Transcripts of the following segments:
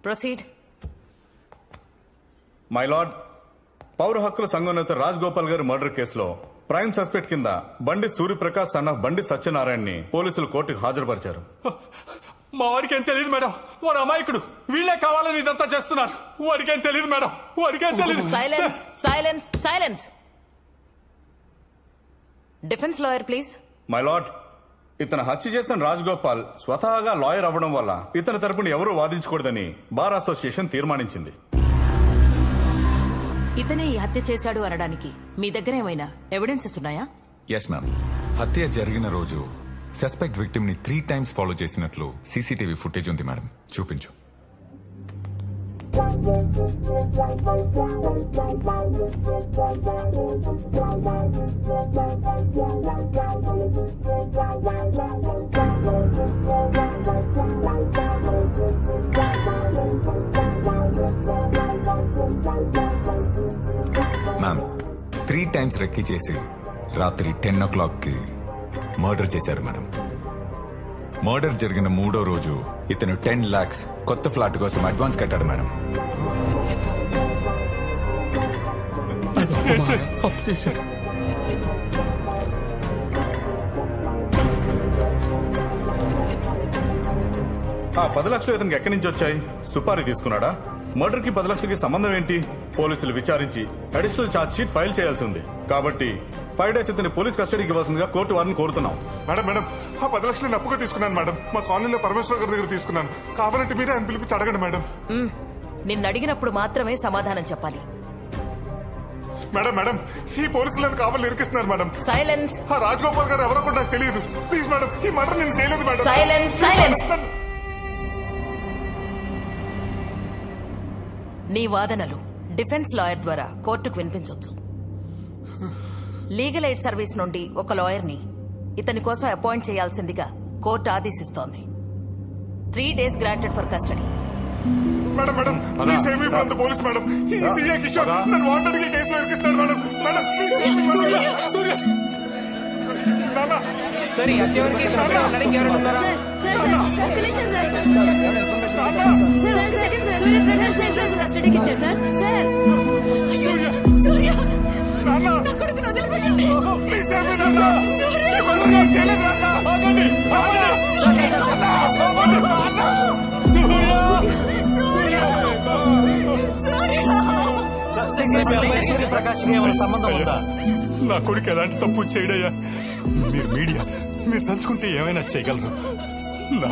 Proceed. My lord, పౌర హక్కుల సంఘం నేత రాజగోపాల్ గారి మర్డర్ కేసులో ప్రైమ్ సస్పెక్ట్ కింద బండి సూర్యప్రకాష్ అన్న బండి సత్యనారాయణని పోలీసులు కోర్టుకు హాజరుపరిచారు. మా వాడికి ఏం తెలియదు మేడం, వాడు అమాయకుడు. వీళ్ళే కావాలని ఇదంతా చేస్తున్నారు. వాడికి ఏం తెలియదు మేడం, వాడికి ఏం తెలియదు. Silence silence silence. Defence lawyer please. My lord, ఇతను హత్య చేసిన రాజగోపాల్ స్వతహాగా లాయర్ అవ్వడం వల్ల ఇతని తరపున ఎవరూ వాదించకూడదని బార్ అసోసియేషన్ తీర్మానించింది. ఇతనే ఈ హత్య చేశాడు అనడానికి మీ దగ్గర ఏమైనా ఎవిడెన్సెస్ ఉన్నాయా? Yes ma'am. హత్య జరిగిన రోజు సస్పెక్ట్ విక్టిమ్ ని 3 times ఫాలో చేసినట్లు సీసీటీవీ ఫుటేజ్ ఉంది మేడం. చూపించు. మ్యామ్, 3 times రెక్కి చేసి రాత్రి 10 o'clock మర్డర్ చేశారు మేడం. మర్డర్ జరిగిన 3వ రోజు ఇతను 10 lakhs కొత్త ఫ్లాట్ కోసం అడ్వాన్స్ కట్టాడు మేడం. ఆ 10 లక్షలు ఇతనికి ఎక్కడి నుంచి వచ్చాయి? సుపారీ తీసుకున్నాడా? మర్డర్ కి 10 లక్షలకి సంబంధం ఏంటి? పోలీసులు విచారించి అడిషనల్ ఛార్జ్ షీట్ ఫైల్ చేయాల్సి ఉంది. కాబట్టి 5 days ఇతని పోలీస్ కస్టడీకి ఇవ్వాల్సిందిగా కోర్టు వారిని కోరుతున్నాం. మేడం, ఆ 10 లక్షలు అప్పుగా తీసుకున్నాను మేడం. మా కాలనీలో పరమేశ్వర గారి దగ్గర తీసుకున్నాను. కావాలంటే మీరే ఆయన పిలిపించి అడగండి మేడం. నిన్ను అడిగినప్పుడు మాత్రమే సమాధానం చెప్పాలి. మేడం, ఈ పోలీసులను కావాలని ఇరికిస్తున్నారు మేడం. సైలెన్స్. ఆ రాజగోపాల్ గారు ఎవరో కూడా నాకు తెలియదు. ప్లీజ్ మేడం, ఈ మర్డర్ నేను చేయలేదు మేడం. Silence silence. నీ వాదనలు డిఫెన్స్ లాయర్ ద్వారా కోర్టుకు వినిపించొచ్చు. లీగల్ ఎయిడ్ సర్వీస్ నుండి ఒక లాయర్ ని ఇతని కోసం అపాయింట్ చేయాల్సిందిగా కోర్టు ఆదేశిస్తోంది. 3 days granted for custody. Madam, please save me from the police madam. ఈ సీఏ కిషోర్ నన్ను వాంటెడ్ గా కేసులో ఇరికిస్తాడు madam. Please save me. Surya నాన్న సరే అచ్చేవరికి లడింగ్ ఎవరు ఉన్నారా? ఒక్క నిమిషం సార్. సూర్యప్రకాష్ సార్ కస్టడీకి ఇచ్చారు సార్. సూర్య నాన్న నా కొడుకును వదిలిపెట్టండి. ప్లీజ్ సేవ్ మీ నాన్న. సూర్య నేను చేయలేదు నాన్న. ఆగండి. సూర్యప్రకాష్ కి ఏమైనా సంబంధం ఉందా? నా కొడుకు ఎలాంటి తప్పు చేయడయ్యా. మీరు మీడియా, మీరు తలుచుకుంటే ఏమైనా చేయగలరు. నా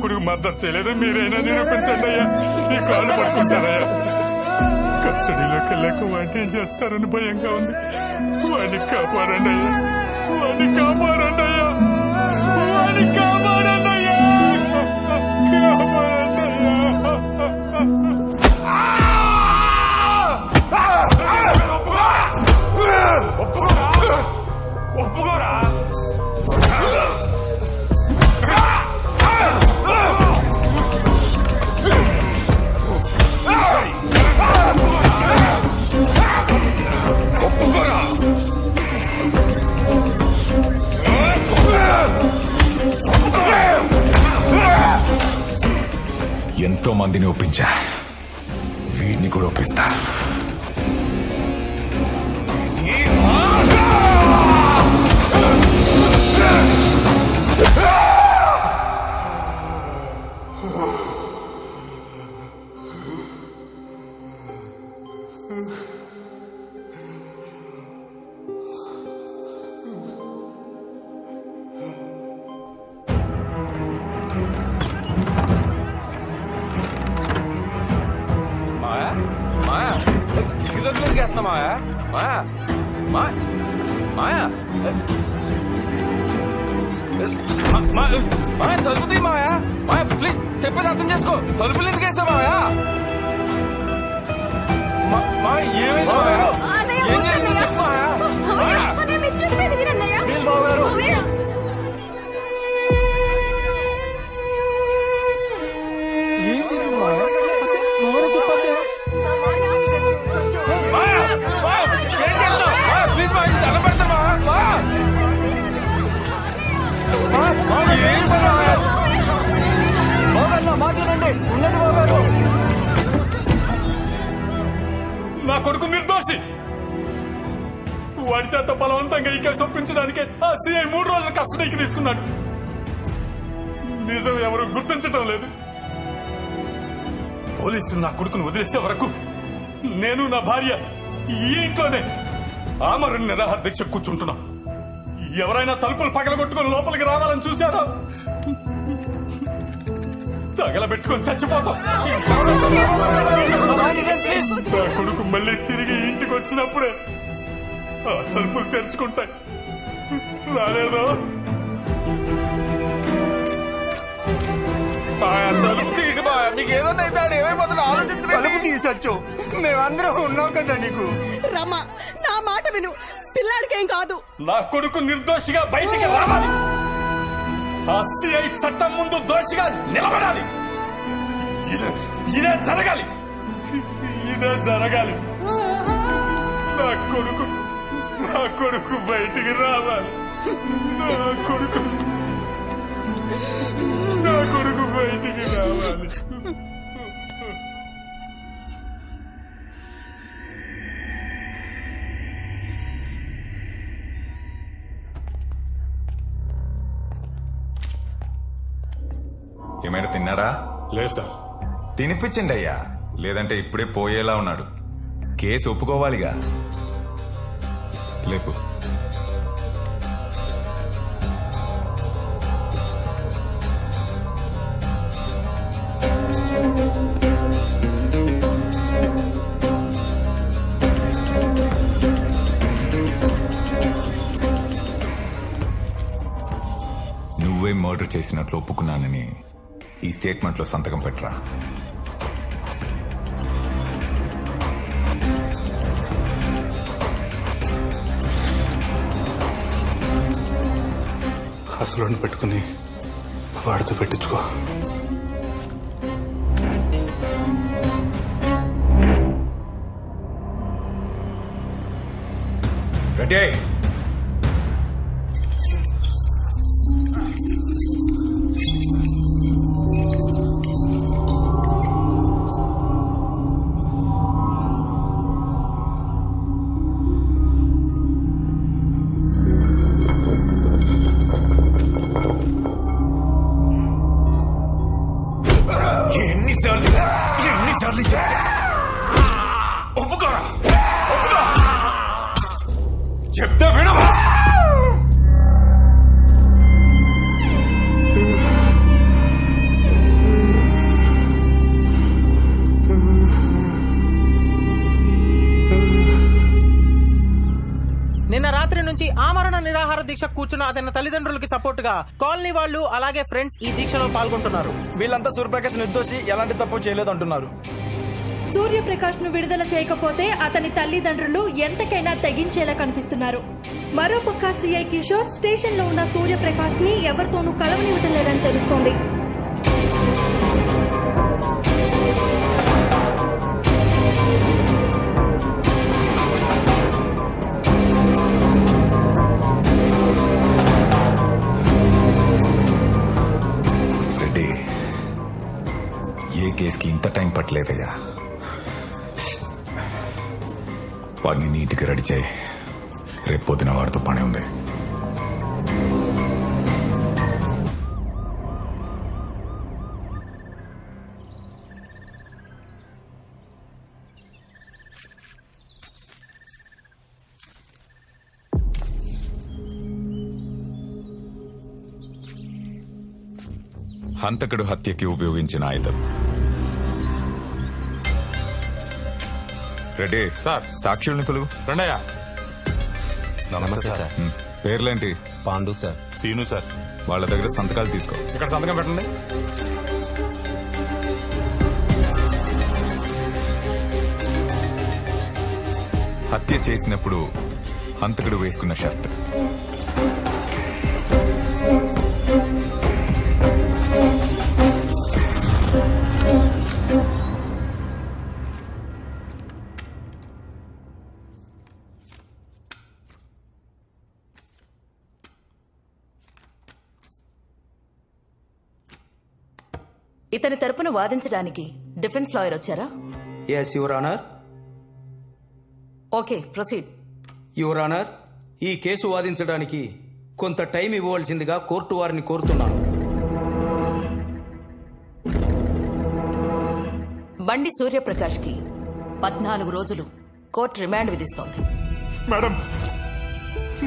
కొడుకు మర్డర్ చేయలేదు. మీరైనా నిరూపించండి అయ్యా. ఈ కాళ్ళు పట్టుకుంటారయ్యా. కస్టడీలోకి వెళ్ళాక వాడిని ఏం చేస్తారని భయంగా ఉంది. వాడిని కాపాడండి అయ్యా. వాడిని కాపాడండి అయ్యా. వాడిని కాపాడండి అయ్యా. ఒప్పుకోరా? ఎంతో మందిని ఒప్పించా, వీడిని కూడా ఒప్పిస్తా. తలుపు తీ మాయా. మాయా ప్లీజ్ చెప్పేది అర్థం చేసుకో. తలుపులు ఎందుకు వేసా మాయా? ఏమైంది మాయా? ఏం జరిగింది చెప్పు మాయా. చెప్పేది వినన్నయ్య. ఏం జరిగింది మాయా? ఎవరో చెప్పండి. మాయా ఏం చేస్తావు? మాయా ప్లీజ్ మాయా దండం పెడతా మాయా. మాట్లాడండి. ఉండండి బాబు. నిర్దోషి. వాడి చేత బలవంతంగా ఈ కేసు ఒప్పించడానికే ఆ సిఐ 3 రోజుల కస్టడీకి తీసుకున్నాడు. నిజం ఎవరు గుర్తించటం లేదు. పోలీసులు నా కొడుకును వదిలేసే వరకు నేను నా భార్య ఈ ఇంట్లోనే ఆమరణ నిరాహార దీక్ష కూర్చుంటున్నాం. ఎవరైనా తలుపులు పగలగొట్టుకుని లోపలికి రావాలని చూశారా? తగలబెట్టుకొని చచ్చిపోతాం. నా కొడుకు మళ్ళీ తిరిగి ఇంటికి వచ్చినప్పుడే ఆ తలుపులు తెరుచుకుంటాయి. రాలేదో తలుపు తీయండి బా. మీకు ఏదన్నా అయితే ఆడు ఏమైపోతాడో ఆలోచించండి. తీసొచ్చు, మేమందరం ఉన్నాం కదా నీకు. రమ్మా, నా మాట విను, పిల్లాడికేం కాదు. నా కొడుకు నిర్దోషిగా బయటికి రావాలి. ఆ సిఐ చట్టం ముందు దోషిగా నిలబడాలి. ఇదే జరగాలి. నా కొడుకు బయటికి రావాలి. నా కొడుకు బయటికి రావాలి. ఏమైనా తిన్నాడా? లేదు సార్. తినిపించండి అయ్యా, లేదంటే ఇప్పుడే పోయేలా ఉన్నాడు. కేసు ఒప్పుకోవాలిగా. లేపు. నువ్వే మర్డర్ చేసినట్లు ఒప్పుకున్నానని ఈ స్టేట్మెంట్ లో సంతకం పెట్టరా. అసలు పెట్టుకుని వాడితో పెట్టించుకో. రెడీ. ఎన్నిసార్లు ఒప్పుకోరా, ఒప్పుకో. చెప్తే వినవా? నిన్న రాత్రి నుంచి ఆమరణ నిరాహార దీక్ష కూర్చున్న అతని తల్లిదండ్రులకి సపోర్ట్ గా కాలనీ వాళ్ళు అలాగే ఫ్రెండ్స్ ఈ దీక్షలో పాల్గొంటున్నారు. వీళ్ళంతా సూర్యప్రకాష్ నిర్దోషి, ఎలాంటి తప్పు చేయలేదంటున్నారు. సూర్యప్రకాష్ ను విడుదల చేయకపోతే అతని తల్లిదండ్రులు ఎంతకైనా తెగించేలా కనిపిస్తున్నారు. మరోపక్క సిఐ కిషోర్ స్టేషన్ లో ఉన్న సూర్యప్రకాష్ ని ఎవరితోనూ కలవనివ్వటం లేదని తెలుస్తోంది. రెడ్డి, ఏ కేసుకి ఇంత టైం పట్టలేదయ్యా. వాడిని నీట్గా రెడీ చేయి. రేపు పొద్దున వాడితో పని ఉంది. హంతకుడు హత్యకి ఉపయోగించిన ఆయుధం. రెడ్డి సార్. సాక్షుల్ని పిలువు. రండయ్యా. నమస్తే సార్. పేర్లేంటి? పాండు సార్. సీను సార్. వాళ్ళ దగ్గర సంతకాలు తీసుకో. ఇక్కడ సంతకం పెట్టండి. హత్య చేసినప్పుడు హంతకుడు వేసుకున్న షర్ట్. ఇతని తరపున వాదించడానికి డిఫెన్స్ లాయర్ వచ్చారా? Yes your honour. Okay, proceed. Your honour, ఈ కేసు వాదించడానికి కొంత టైం ఇవ్వవలసిందిగా కోర్టు వారిని కోరుతున్నాను. బండి సూర్యప్రకాష్ కి 14 రోజులు కోర్టు రిమాండ్ విధిస్తోంది. మేడం,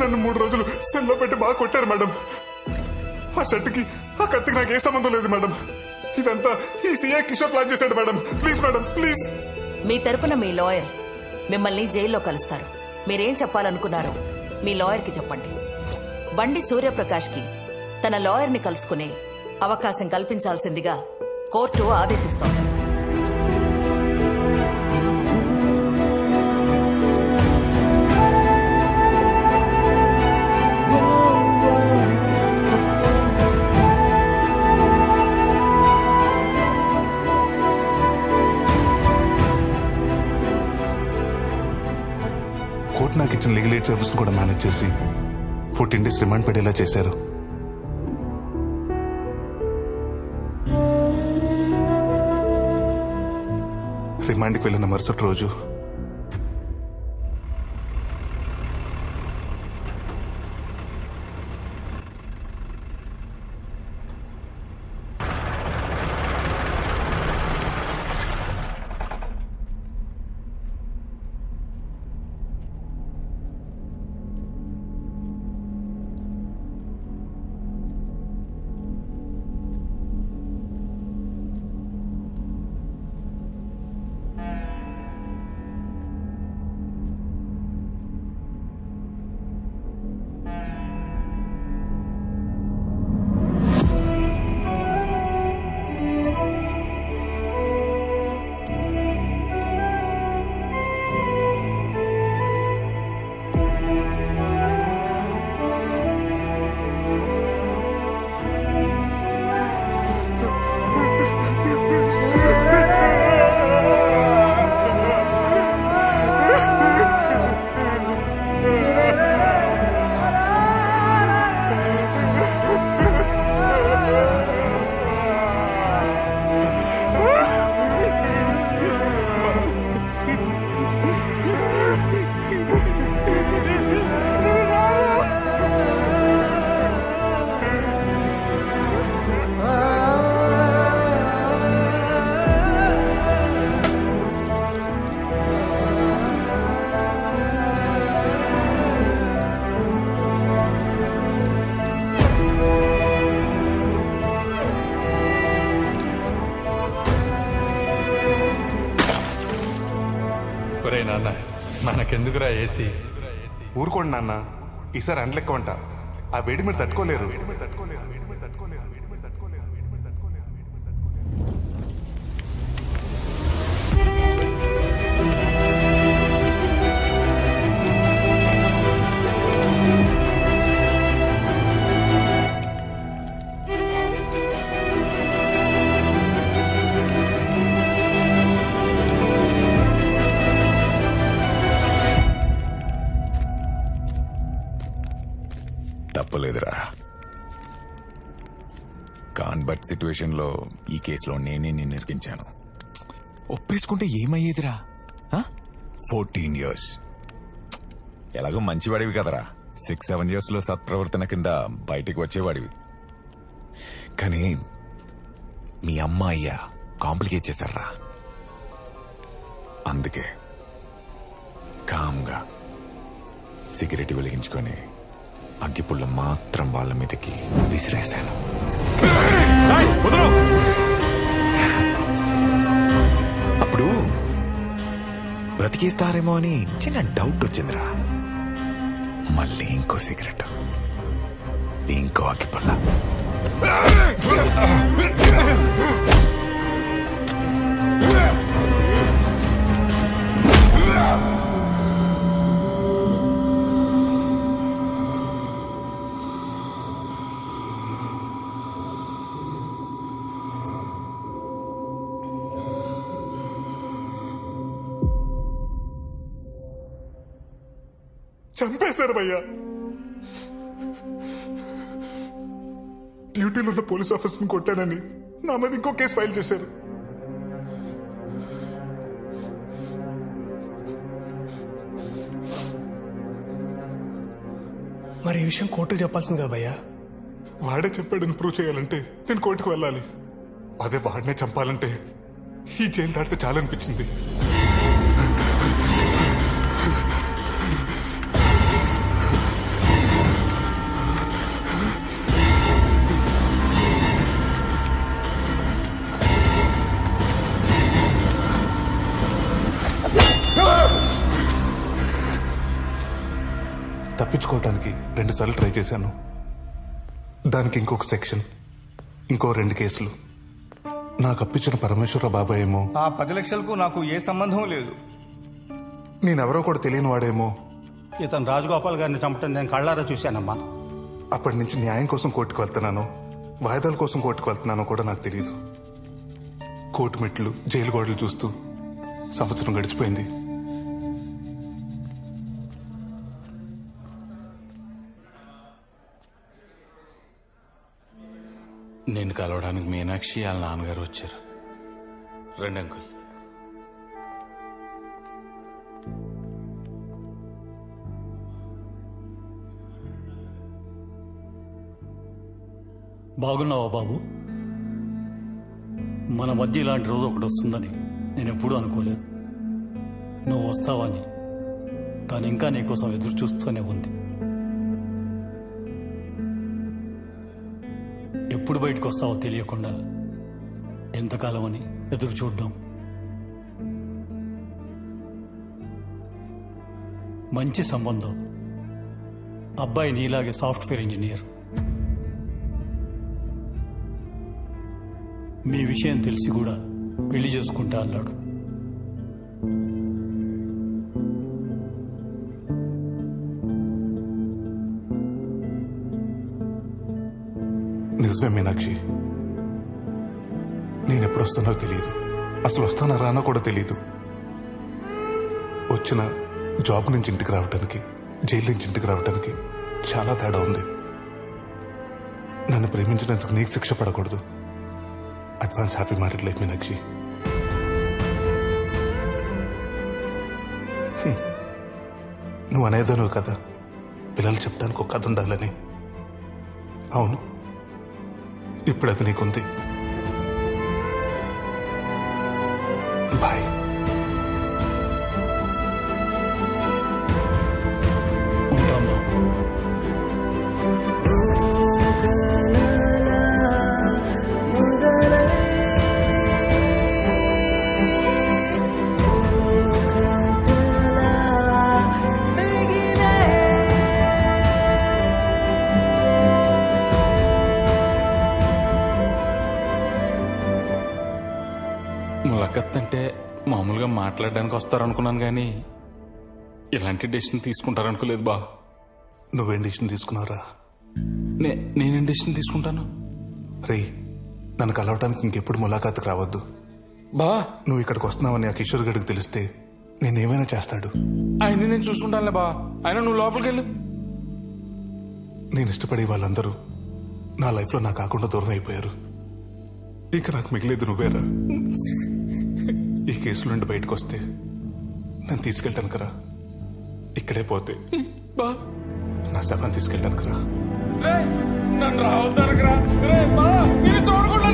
నన్ను 3 రోజులు సెల్లో పెట్టి బాగా కొట్టారు మేడం. ఆ షర్ట్కి ఆ కత్తికి నాకు ఏ సంబంధం లేదు మేడం. ఇదంతా ఈ సీఐ కిషోర్ ప్లాన్ చేశాడు మేడం. Please madam, please. మీ తరపున మీ లాయర్ మిమ్మల్ని జైల్లో కలుస్తారు. మీరేం చెప్పాలనుకున్నారో మీ లాయర్కి చెప్పండి. బండి సూర్యప్రకాష్ కి తన లాయర్ని కలుసుకునే అవకాశం కల్పించాల్సిందిగా కోర్టు ఆదేశిస్తోంది. కోర్టు నాకు ఇచ్చిన లీగల్ ఎయిడ్ సర్వీస్ కూడా మేనేజ్ చేసి 14 days రిమాండ్ పడేలా చేశారు. రిమాండ్కి వెళ్ళిన మరుసటి రోజు నాన్న, మనకెందుకురా ఏసీ? ఊరుకోండి నాన్న, ఈసారి అండ్లెక్కవంట. ఆ వేడి మీరు తట్టుకోలేరు. తప్పలేదురా. కాన్బర్ట్ సిచ్యువేషన్ లో ఈ కేసులో నేనే నిన్ను ఇరికించాను. ఒప్పేసుకుంటే ఏమయ్యేదిరా? 14 years. ఎలాగో మంచివాడివి కదరా. 6-7 years లో సత్ప్రవర్తన కింద బయటికి వచ్చేవాడివి. కానీ మీ అమ్మ అయ్యా కాంప్లికేట్ చేశారా. అందుకే కామ్గా సిగరెట్ వెలిగించుకొని అగ్గిపుల్ల మాత్రం వాళ్ళ మీదకి విసిరేశాను. అప్పుడు బ్రతికేస్తారేమో అని చిన్న డౌట్ వచ్చిందిరా. మళ్ళీ ఇంకో సిగరెట్, ఇంకో అగ్గిపుల్ల. చంపేశారు భయ్యా. డ్యూటీలో ఉన్న పోలీస్ ఆఫీసర్ని కొట్టానని నా మీద ఇంకో కేసు ఫైల్ చేశారు. మరి ఈ విషయం కోర్టుకు చెప్పాల్సింది కదా భయ్యా. వాడే చెప్పాడని ప్రూవ్ చేయాలంటే నేను కోర్టుకు వెళ్ళాలి. అదే వాడినే చంపాలంటే ఈ జైలు దాటితే చాలనిపించింది. తప్పించుకోవడానికి 2 సార్లు ట్రై చేశాను. దానికి ఇంకొక సెక్షన్, ఇంకో 2 కేసులు. నాకు అప్పించిన పరమేశ్వర బాబాయ్ ఏమో ఆ 10 లక్షలకు నాకు ఏ సంబంధం లేదు. నేనెవరో కూడా తెలియని వాడేమో ఇతను రాజగోపాల్ గారిని చంపటం నేను కళ్ళారా చూశానమ్మా. అప్పటి నుంచి న్యాయం కోసం కోర్టుకు వెళ్తున్నానో వాయిదాల కోసం కోర్టుకు వెళ్తున్నానో కూడా నాకు తెలియదు. కోర్టు మెట్లు, జైలు గోడలు చూస్తూ సంవత్సరం గడిచిపోయింది. నేను కలవడానికి మీనాక్షి వాళ్ళ నాన్నగారు వచ్చారు. రండి అంకుల్. బాగున్నావా బాబు? మన మధ్య ఇలాంటి రోజు ఒకటి వస్తుందని నేను ఎప్పుడూ అనుకోలేదు. నువ్వు వస్తావని తను ఇంకా నీకోసం ఎదురు చూస్తూనే ఉంది. ఎప్పుడు బయటకు వస్తావో తెలియకుండా ఎంతకాలం అని ఎదురు చూడ్డాం. మంచి సంబంధం. అబ్బాయి నీలాగే సాఫ్ట్వేర్ ఇంజనీర్. మీ విషయం తెలిసి కూడా పెళ్లి చేసుకుంటా అన్నాడు. నిజమే మీనాక్షి, నేను ఎప్పుడు వస్తానో తెలియదు. అసలు వస్తానా రానో కూడా తెలియదు. వచ్చిన జాబ్ నుంచి ఇంటికి రావడానికి, జైలు నుంచి ఇంటికి రావడానికి చాలా తేడా ఉంది. నన్ను ప్రేమించినందుకు నీకు శిక్ష పడకూడదు. Advance happy married life Meenakshi. నువ్వు అనేదాను కదా, పిల్లలు చెప్పడానికి ఒక కథ ఉండాలని. అవును, ఇప్పుడు అది నీకుంది. బాయ్. ఉంటాం బాబు. ములాఖత్ అంటే మామూలుగా మాట్లాడడానికి వస్తారనుకున్నాను కానీ ఇలాంటి డెసిషన్ తీసుకుంటారనుకోలేదు బా. నువ్వేం డెసిషన్ తీసుకున్నావురా? నేనేం డెసిషన్ తీసుకుంటాను? రే, నన్ను కలవటానికి ఇంకెప్పుడు ములాఖాతుకు రావద్దు బా. నువ్వు ఇక్కడికి వస్తున్నావని ఆ కిషోర్ గడికి తెలిస్తే నేనేమైనా చేస్తాడు. ఆయన నేను చూసుకుంటానులే బా. ఆయన నువ్వు లోపలికి వెళ్ళు. నేను ఇష్టపడే వాళ్ళందరూ నా లైఫ్లో నా కాకుండా దూరం అయిపోయారు. ఇక నాకు మిగిలేదు నువ్వేరా. ఈ కేసుల నుండి బయటకు వస్తే నన్ను తీసుకెళ్ళటానికి రా. ఇక్కడే పోతే నా శవాన్ని తీసుకెళ్ళటానికి రా. నన్ను రావద్దానికి రా. చూడకుండా